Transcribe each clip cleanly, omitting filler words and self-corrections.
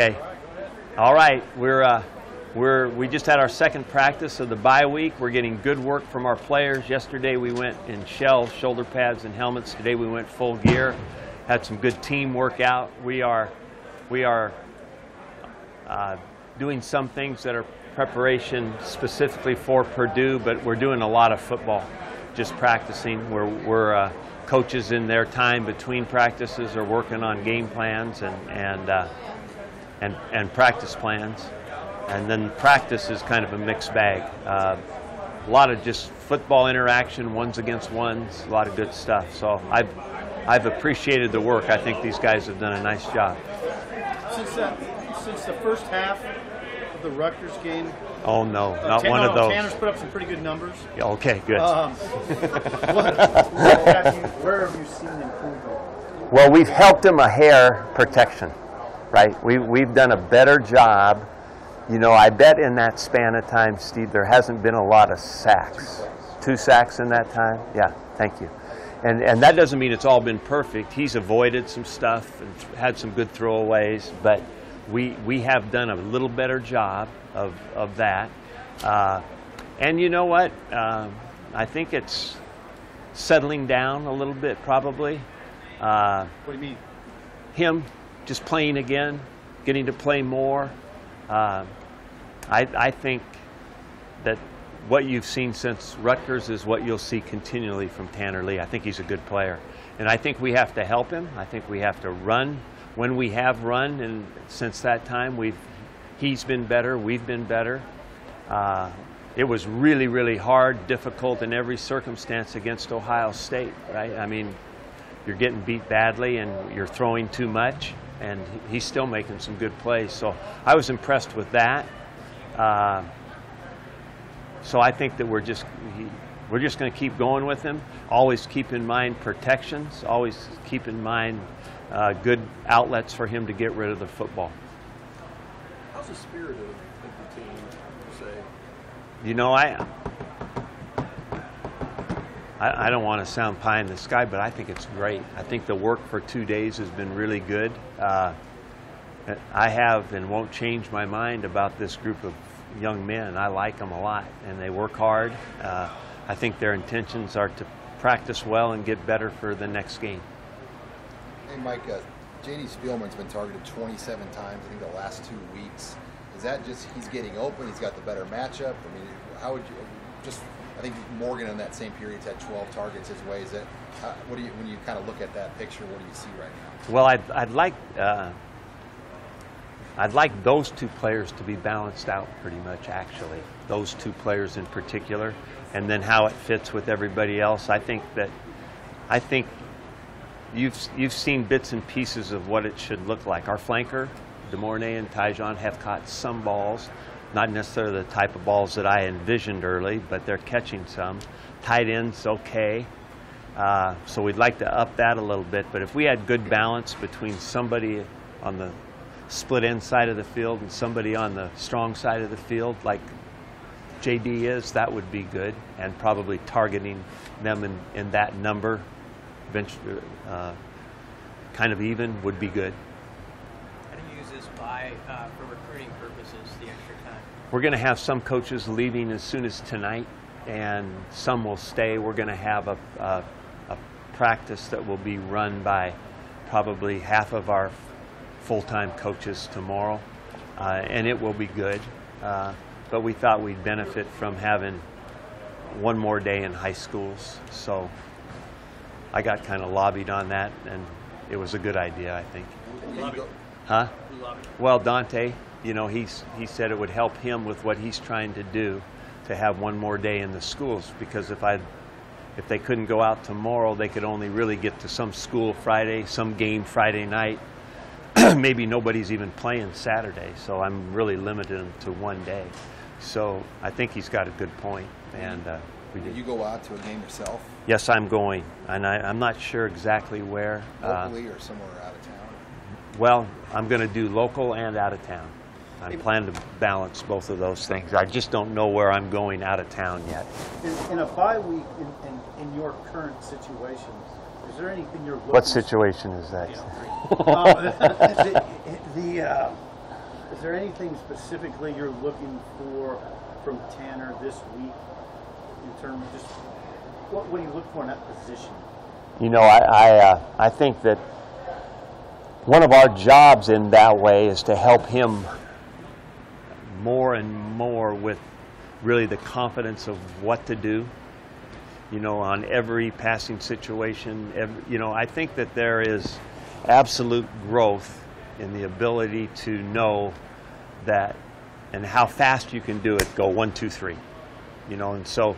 Okay. All right. We just had our second practice of the bye week. We're getting good work from our players. Yesterday we went in shells, shoulder pads, and helmets. Today we went full gear. Had some good team workout. We are doing some things that are preparation specifically for Purdue, but we're doing a lot of football, just practicing. We're coaches in their time between practices are working on game plans and practice plans. And then practice is kind of a mixed bag. A lot of just football interaction, ones against ones, a lot of good stuff. So I've appreciated the work. I think these guys have done a nice job. Since the first half of the Rutgers game. Oh no, not one of those. Tanner's put up some pretty good numbers. Okay, good. Where have you seen improvement? Well, we've helped him a hair protection, right? We've done a better job. You know, I bet in that span of time, Steve, there hasn't been a lot of sacks. 2 sacks in that time? Yeah, thank you. And that doesn't mean it's all been perfect. He's avoided some stuff and had some good throwaways, but we have done a little better job of that. And you know what? I think it's settling down a little bit, probably. What do you mean? Him just playing again, getting to play more. I think that what you've seen since Rutgers is what you'll see continually from Tanner Lee. I think he's a good player. And I think we have to help him. I think we have to run when we have run. And since that time, he's been better. We've been better. It was really, really hard, difficult in every circumstance against Ohio State, right? I mean, you're getting beat badly and you're throwing too much. And he's still making some good plays. So I was impressed with that. So I think that we're just going to keep going with him. Always keep in mind protections. Always keep in mind good outlets for him to get rid of the football. How's the spirit of the team, you say? You know, I don't want to sound pie in the sky, but I think it's great. I think the work for 2 days has been really good. I have and won't change my mind about this group of young men. I like them a lot, and they work hard. I think their intentions are to practice well and get better for the next game. Hey, Mike, J.D. Spielman's been targeted 27 times, I think, the last 2 weeks. Is that just he's getting open, he's got the better matchup? I mean, how would you just... I think Morgan in that same period had 12 targets his way. Is it? What do you, when you kind of look at that picture, what do you see right now? Well, I'd like those 2 players to be balanced out pretty much, actually. Those 2 players in particular, and then how it fits with everybody else. I think you've seen bits and pieces of what it should look like. Our flanker, DeMornay and Tyjon, have caught some balls. Not necessarily the type of balls that I envisioned early, but they're catching some. Tight ends, okay. So we'd like to up that a little bit. But if we had good balance between somebody on the split end side of the field and somebody on the strong side of the field, like JD is, that would be good. And probably targeting them in that number, kind of even, would be good. How do you use this bye for recruiting purposes, the extra time? We're going to have some coaches leaving as soon as tonight, and some will stay. We're going to have a practice that will be run by probably half of our full-time coaches tomorrow, and it will be good. But we thought we'd benefit from having one more day in high schools. So I got kind of lobbied on that, and it was a good idea, I think. Huh? Well, Dante, you know, he said it would help him with what he's trying to do to have one more day in the schools, because if they couldn't go out tomorrow, they could only really get to some school Friday, some game Friday night. Maybe nobody's even playing Saturday, so I'm really limited them to one day. So I think he's got a good point. And Did you go out to a game yourself? Yes, I'm going, and I'm not sure exactly where. Locally or somewhere out of town? Well, I'm going to do local and out of town. I plan to balance both of those things. I just don't know where I'm going out of town yet. In a bye week, in your current situation, is there anything you're looking What situation is that? Is there anything specifically you're looking for from Tanner this week in terms of just what do you look for in that position? You know, I think that one of our jobs in that way is to help him more and more with really the confidence of what to do, you know, on every passing situation. You know, I think that there is absolute growth in the ability to know that and how fast you can do it, go 1, 2, 3, you know, and so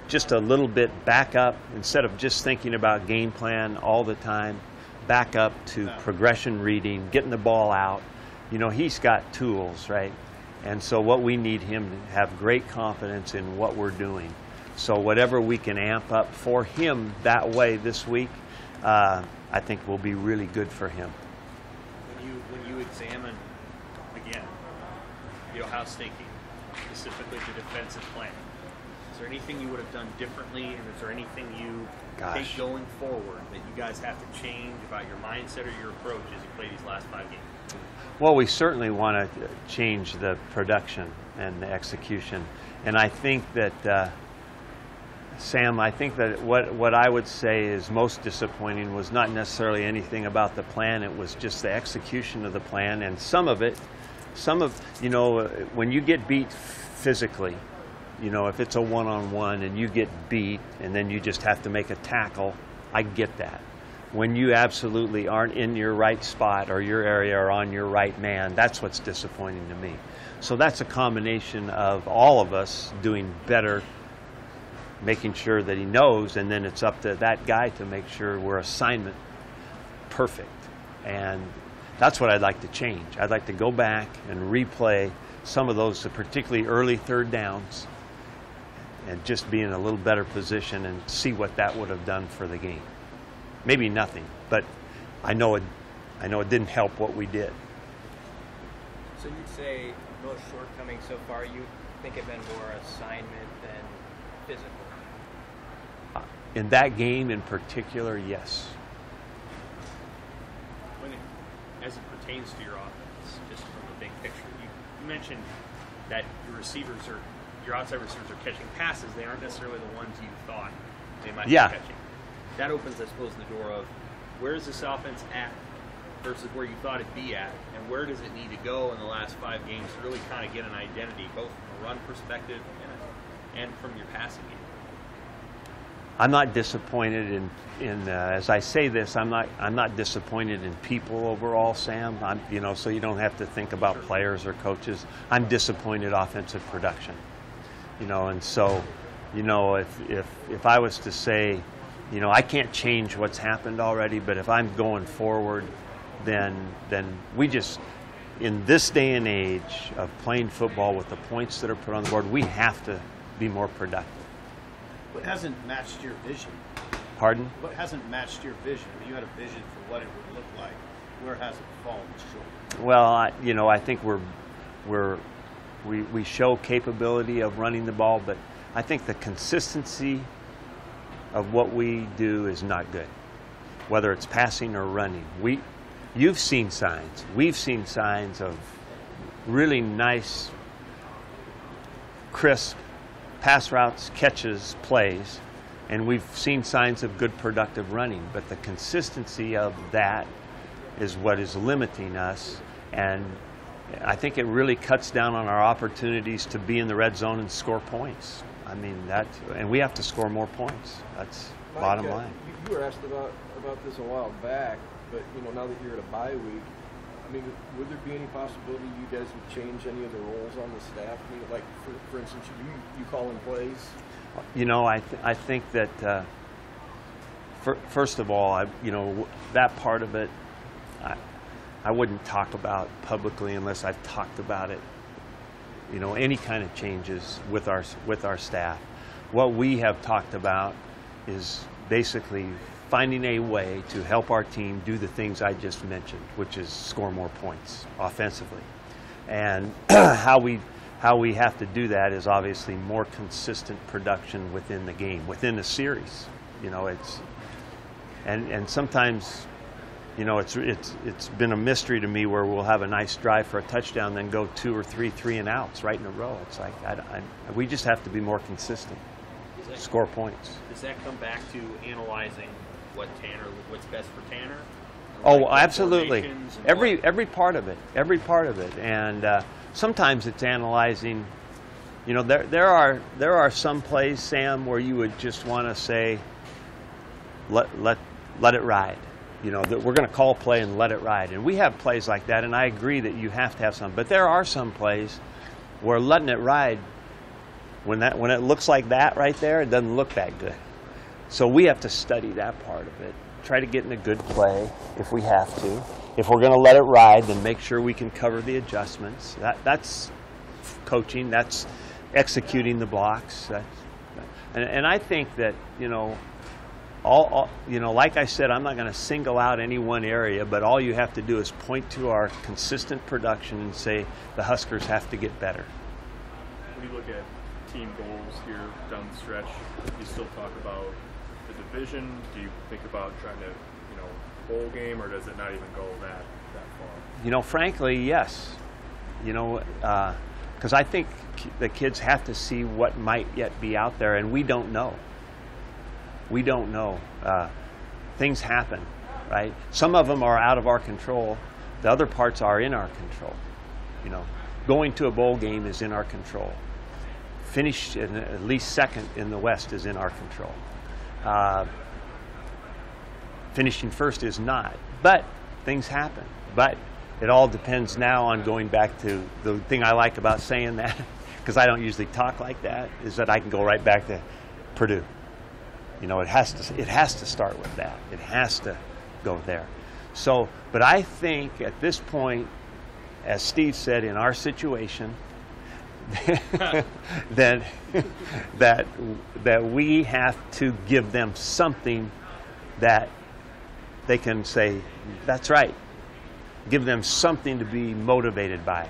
just a little bit back up instead of just thinking about game plan all the time, back up to progression reading, getting the ball out. You know, he's got tools, right? And so what we need him to have great confidence in what we're doing. So whatever we can amp up for him that way this week, I think will be really good for him. When you examine, again, the Ohio State game, specifically the defensive plan, is there anything you would have done differently, and is there anything you think going forward that you guys have to change about your mindset or your approach as you play these last 5 games? Well, we certainly want to change the production and the execution. And I think that, Sam, I think that what I would say is most disappointing was not necessarily anything about the plan. It was just the execution of the plan. And some of, you know, when you get beat physically, you know, if it's a one-on-one and you get beat and then you just have to make a tackle, I get that. When you absolutely aren't in your right spot or your area or on your right man, that's what's disappointing to me. So that's a combination of all of us doing better, making sure that he knows, and then it's up to that guy to make sure we're assignment perfect. And that's what I'd like to change. I'd like to go back and replay some of those, particularly early third downs, and just be in a little better position and see what that would have done for the game. Maybe nothing, but I know it didn't help what we did. So you'd say most shortcomings so far, you think have been more assignment than physical? In that game in particular, yes. As it pertains to your offense, just from the big picture, you mentioned that your outside receivers are catching passes. They aren't necessarily the ones you thought they might be catching. That opens, I suppose, the door of where is this offense at versus where you thought it'd be at, and where does it need to go in the last 5 games to really kind of get an identity, both from a run perspective and from your passing game? I'm not disappointed in as I say this, I'm not disappointed in people overall, Sam. You know, so you don't have to think about players or coaches. I'm disappointed offensive production. You know, and so, you know, if I was to say, you know, I can't change what's happened already, but if I'm going forward, then we just, in this day and age of playing football with the points that are put on the board, we have to be more productive. What hasn't matched your vision? Pardon? What hasn't matched your vision? You had a vision for what it would look like. Where has it fallen short? Well, you know, I think we show capability of running the ball, but I think the consistency of what we do is not good, whether it's passing or running. You've seen signs. We've seen signs of really nice, crisp pass routes, catches, plays, and we've seen signs of good productive running, but the consistency of that is what is limiting us, and I think it really cuts down on our opportunities to be in the red zone and score points. I mean, and we have to score more points. That's Mike, bottom line. You were asked about this a while back, but you know, now that you're at a bye week, I mean, would there be any possibility you guys would change any of the roles on the staff? I mean, like, for instance, you calling plays? You know, I think that first of all, you know, that part of it, I wouldn't talk about publicly unless I've talked about it. You know, any kind of changes with our staff. What we have talked about is basically finding a way to help our team do the things I just mentioned, which is score more points offensively. And how we have to do that is obviously more consistent production within the game, within a series. You know, and sometimes You know, it's been a mystery to me where we'll have a nice drive for a touchdown, then go 2 or 3 3-and-outs right in a row. It's like we just have to be more consistent, score points. Does that come back to analyzing what's best for Tanner? Oh, Like absolutely. formations and Every part of it, and sometimes it's analyzing. You know, there are some plays, Sam, where you would just want to say, let it ride. You know, that we're going to call play and let it ride. And we have plays like that, and I agree that you have to have some. But there are some plays where letting it ride, when it looks like that right there, it doesn't look that good. So we have to study that part of it. Try to get in a good play if we have to. If we're going to let it ride, then make sure we can cover the adjustments. That's coaching. That's executing the blocks. And I think that, you know, like I said, I'm not going to single out any one area, but all you have to do is point to our consistent production and say the Huskers have to get better. When you look at team goals here down the stretch, do you still talk about the division? Do you think about trying to, bowl game, or does it not even go that far? You know, frankly, yes. You know, because I think the kids have to see what might yet be out there, and we don't know. We don't know. Things happen, right? Some of them are out of our control. The other parts are in our control. You know, going to a bowl game is in our control. Finish at least second in the West is in our control. Finishing first is not. But things happen. But it all depends now on going back to the thing I like about saying that, because I don't usually talk like that, is that I can go right back to Purdue. You know, it has to start with that. It has to go there. So, but I think at this point, as Steve said, in our situation, that we have to give them something that they can say, that's right. Give them something to be motivated by.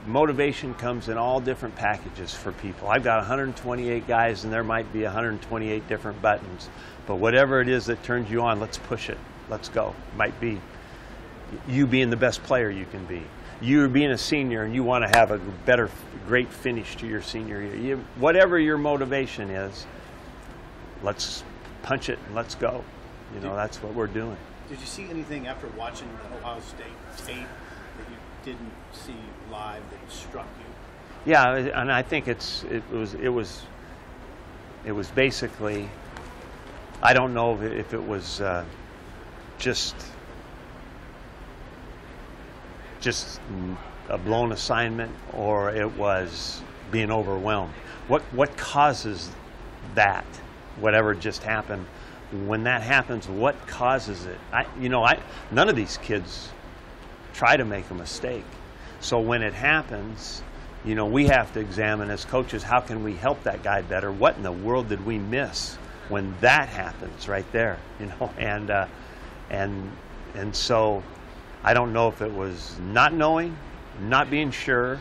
Motivation comes in all different packages for people. I've got 128 guys, and there might be 128 different buttons. But whatever it is that turns you on, let's push it. Let's go. It might be you being the best player you can be. You being a senior, and you want to have a great finish to your senior year. Whatever your motivation is, let's punch it and let's go. You know, that's what we're doing. Did you see anything after watching the Ohio State tape that you didn't see live that struck you? Yeah, and I think it was basically, I don't know if it was just a blown assignment or it was being overwhelmed. What causes that? Whatever just happened. When that happens, what causes it? None of these kids try to make a mistake. So when it happens, you know, we have to examine as coaches, how can we help that guy better? What in the world did we miss when that happens right there? You know, and so I don't know if it was not knowing, not being sure,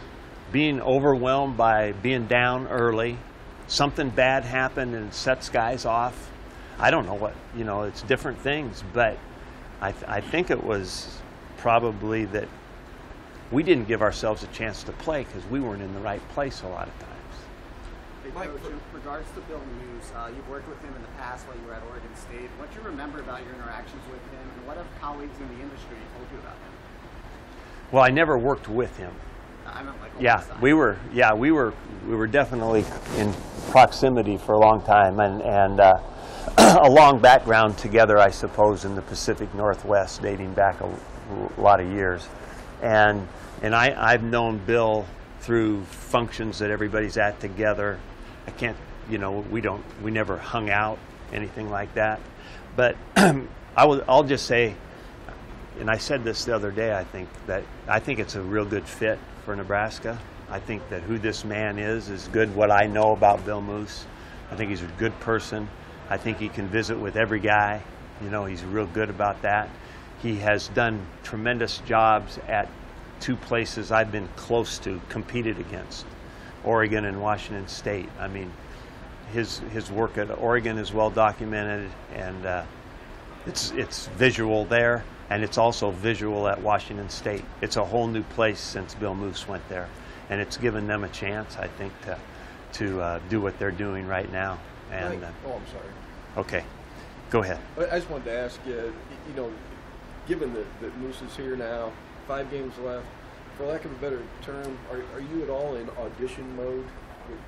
being overwhelmed by being down early, something bad happened and sets guys off. I don't know what, you know, it's different things, but I think it was probably that we didn't give ourselves a chance to play because we weren't in the right place a lot of times. Hey, Coach, in regards to Bill Moose, you've worked with him in the past while you were at Oregon State. What do you remember about your interactions with him, and what have colleagues in the industry told you about him? Well, I never worked with him. I meant like Yeah, we were definitely in proximity for a long time, and a long background together, I suppose, in the Pacific Northwest, dating back a lot of years. And I've known Bill through functions that everybody's at together. I can't, you know, we never hung out, anything like that. But I'll just say, and I said this the other day, I think it's a real good fit for Nebraska. I think that who this man is good. What I know about Bill Moose, I think he's a good person. I think he can visit with every guy. You know, he's real good about that. He has done tremendous jobs at two places I've been close to, competed against, Oregon and Washington State. I mean, his work at Oregon is well documented, and it's visual there. and it's also visual at Washington State. It's a whole new place since Bill Moose went there, and it's given them a chance, I think, to do what they're doing right now. And oh, I'm sorry. okay, go ahead. I just wanted to ask you, you know, given that Moose is here now, 5 games left, for lack of a better term, are you at all in audition mode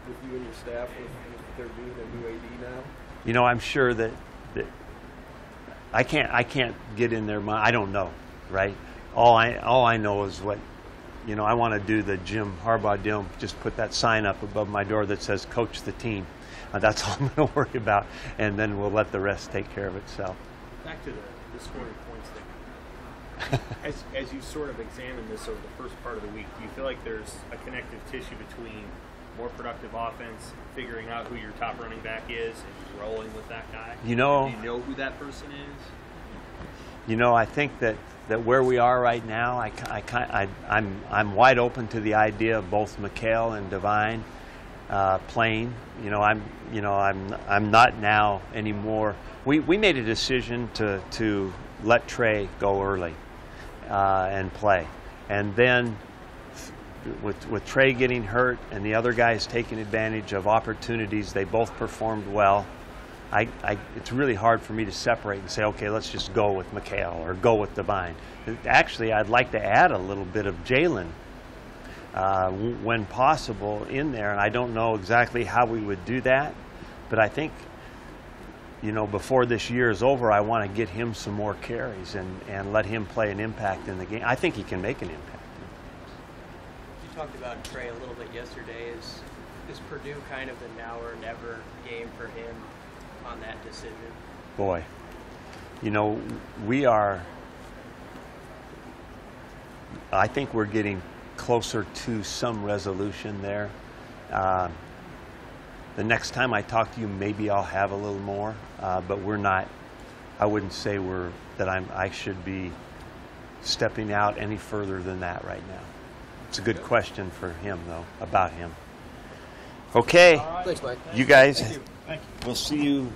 with you and your staff with there being a new AD now? You know, I'm sure that I can't get in their mind. I don't know, right? All I know is what, you know, I want to do the Jim Harbaugh deal, just put that sign up above my door that says coach the team. That's all I'm going to worry about, and then we'll let the rest take care of itself. Back to the scoring points thing. As you sort of examine this over the first part of the week, do you feel like there's a connective tissue between more productive offense, figuring out who your top running back is, and rolling with that guy? You know, do you know who that person is? You know, I think that where we are right now, I'm wide open to the idea of both McHale and Devine playing. You know, I'm not now anymore. We made a decision to let Trey go early and play, and then with Trey getting hurt and the other guys taking advantage of opportunities, they both performed well. It's really hard for me to separate and say, okay, let's just go with McHale or go with Devine. Actually, I'd like to add a little bit of Jalen when possible in there, and I don't know exactly how we would do that, but I think, you know, before this year is over, I want to get him some more carries and let him play an impact in the game. I think he can make an impact. You talked about Trey a little bit yesterday. Is Purdue kind of the now or never game for him on that decision? Boy, you know, I think we're getting closer to some resolution there. The next time I talk to you, maybe I'll have a little more, but we're not. I wouldn't say I should be stepping out any further than that right now. It's a good question for him, though, about him. Okay. Thanks, Mike. You guys, Thank you. we'll see you